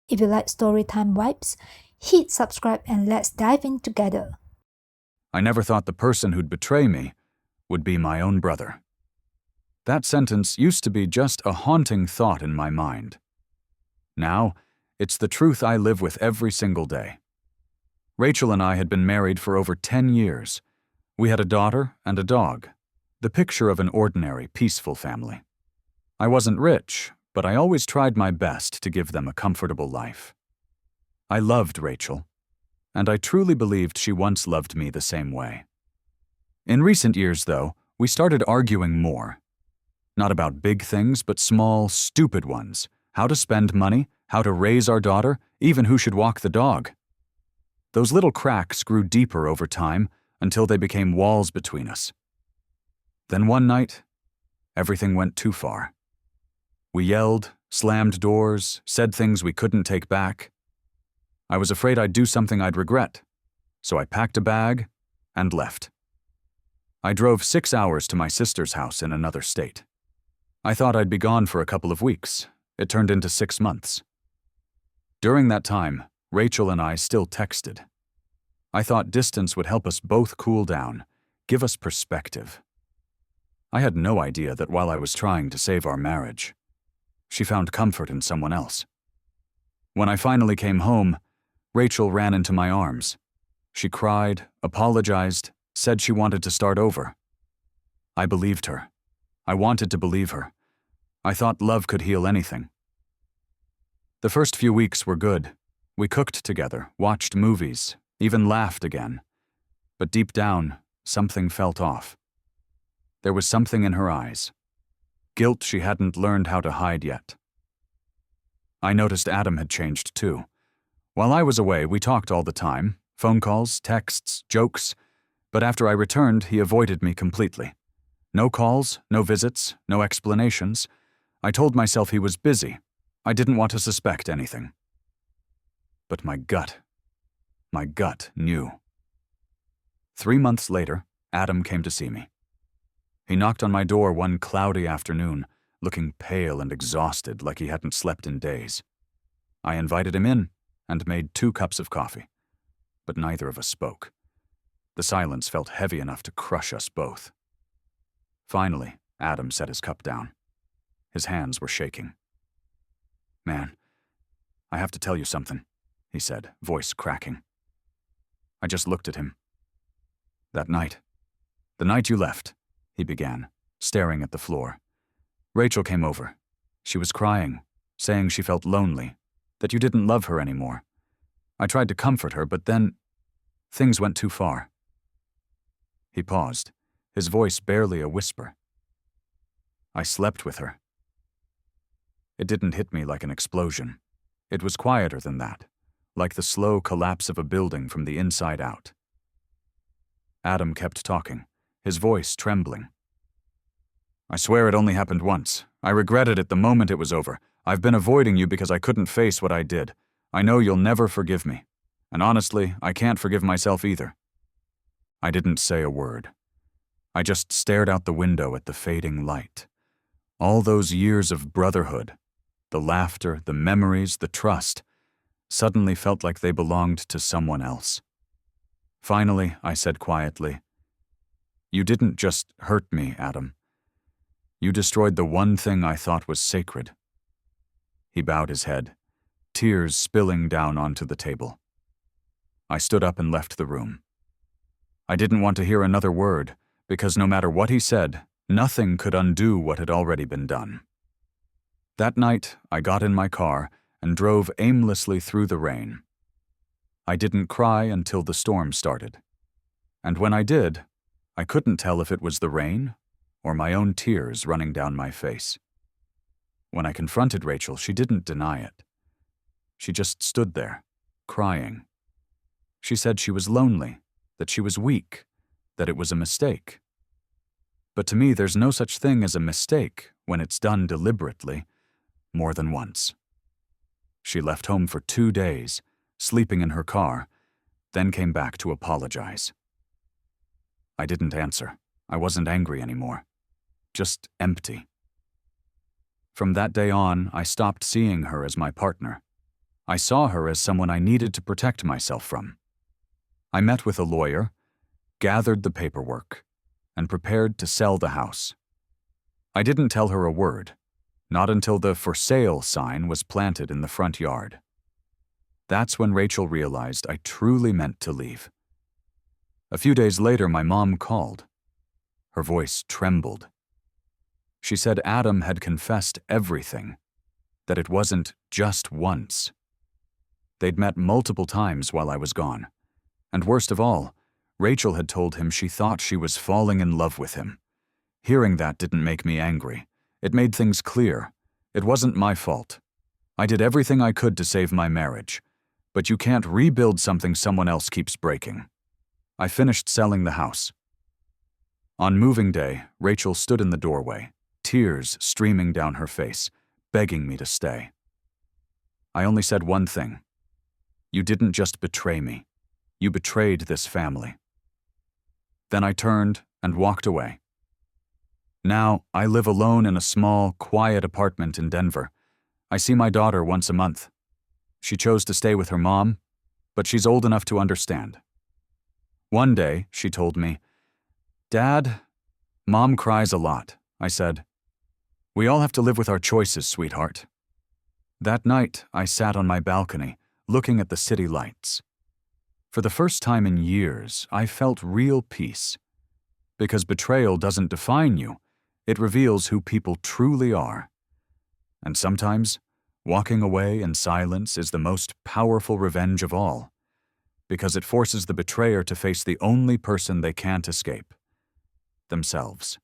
If you like storytime vibes, hit subscribe and let's dive in together. I never thought the person who'd betray me would be my own brother. That sentence used to be just a haunting thought in my mind. Now, it's the truth I live with every single day. Rachel and I had been married for over 10 years. We had a daughter and a dog, the picture of an ordinary, peaceful family. I wasn't rich, but I always tried my best to give them a comfortable life. I loved Rachel, and I truly believed she once loved me the same way. In recent years, though, we started arguing more. Not about big things, but small, stupid ones. How to spend money, how to raise our daughter, even who should walk the dog. Those little cracks grew deeper over time until they became walls between us. Then one night, everything went too far. We yelled, slammed doors, said things we couldn't take back. I was afraid I'd do something I'd regret, so I packed a bag and left. I drove 6 hours to my sister's house in another state. I thought I'd be gone for a couple of weeks. It turned into 6 months. During that time, Rachel and I still texted. I thought distance would help us both cool down, give us perspective. I had no idea that while I was trying to save our marriage, she found comfort in someone else. When I finally came home, Rachel ran into my arms. She cried, apologized, said she wanted to start over. I believed her. I wanted to believe her. I thought love could heal anything. The first few weeks were good. We cooked together, watched movies, even laughed again. But deep down, something felt off. There was something in her eyes. Guilt she hadn't learned how to hide yet. I noticed Adam had changed too. While I was away, we talked all the time, phone calls, texts, jokes, but after I returned, he avoided me completely. No calls, no visits, no explanations. I told myself he was busy. I didn't want to suspect anything. But my gut knew. 3 months later, Adam came to see me. He knocked on my door one cloudy afternoon, looking pale and exhausted like he hadn't slept in days. I invited him in and made 2 cups of coffee, but neither of us spoke. The silence felt heavy enough to crush us both. Finally, Adam set his cup down. His hands were shaking. "Man, I have to tell you something," he said, voice cracking. I just looked at him. "The night you left," he began, staring at the floor. "Rachel came over. She was crying, saying she felt lonely, that you didn't love her anymore. I tried to comfort her, but then things went too far." He paused, his voice barely a whisper. "I slept with her." It didn't hit me like an explosion. It was quieter than that, like the slow collapse of a building from the inside out. Adam kept talking, his voice trembling. "I swear it only happened once. I regretted it the moment it was over. I've been avoiding you because I couldn't face what I did. I know you'll never forgive me. And honestly, I can't forgive myself either." I didn't say a word. I just stared out the window at the fading light. All those years of brotherhood, the laughter, the memories, the trust, suddenly felt like they belonged to someone else. Finally, I said quietly, "You didn't just hurt me, Adam. You destroyed the one thing I thought was sacred." He bowed his head, tears spilling down onto the table. I stood up and left the room. I didn't want to hear another word, because no matter what he said, nothing could undo what had already been done. That night, I got in my car and drove aimlessly through the rain. I didn't cry until the storm started. And when I did, I couldn't tell if it was the rain or my own tears running down my face. When I confronted Rachel, she didn't deny it. She just stood there, crying. She said she was lonely, that she was weak, that it was a mistake. But to me, there's no such thing as a mistake when it's done deliberately, more than once. She left home for 2 days, sleeping in her car, then came back to apologize. I didn't answer. I wasn't angry anymore. Just empty. From that day on, I stopped seeing her as my partner. I saw her as someone I needed to protect myself from. I met with a lawyer, gathered the paperwork, and prepared to sell the house. I didn't tell her a word, not until the "for sale" sign was planted in the front yard. That's when Rachel realized I truly meant to leave. A few days later, my mom called. Her voice trembled. She said Adam had confessed everything, that it wasn't just once. They'd met multiple times while I was gone, and worst of all, Rachel had told him she thought she was falling in love with him. Hearing that didn't make me angry. It made things clear. It wasn't my fault. I did everything I could to save my marriage, but you can't rebuild something someone else keeps breaking. I finished selling the house. On moving day, Rachel stood in the doorway, tears streaming down her face, begging me to stay. I only said one thing. You didn't just betray me. You betrayed this family. Then I turned and walked away. Now, I live alone in a small, quiet apartment in Denver. I see my daughter once a month. She chose to stay with her mom, but she's old enough to understand. One day, she told me, "Dad, Mom cries a lot." I said, "We all have to live with our choices, sweetheart." That night, I sat on my balcony, looking at the city lights. For the first time in years, I felt real peace. Because betrayal doesn't define you, it reveals who people truly are. And sometimes, walking away in silence is the most powerful revenge of all, because it forces the betrayer to face the only person they can't escape: themselves.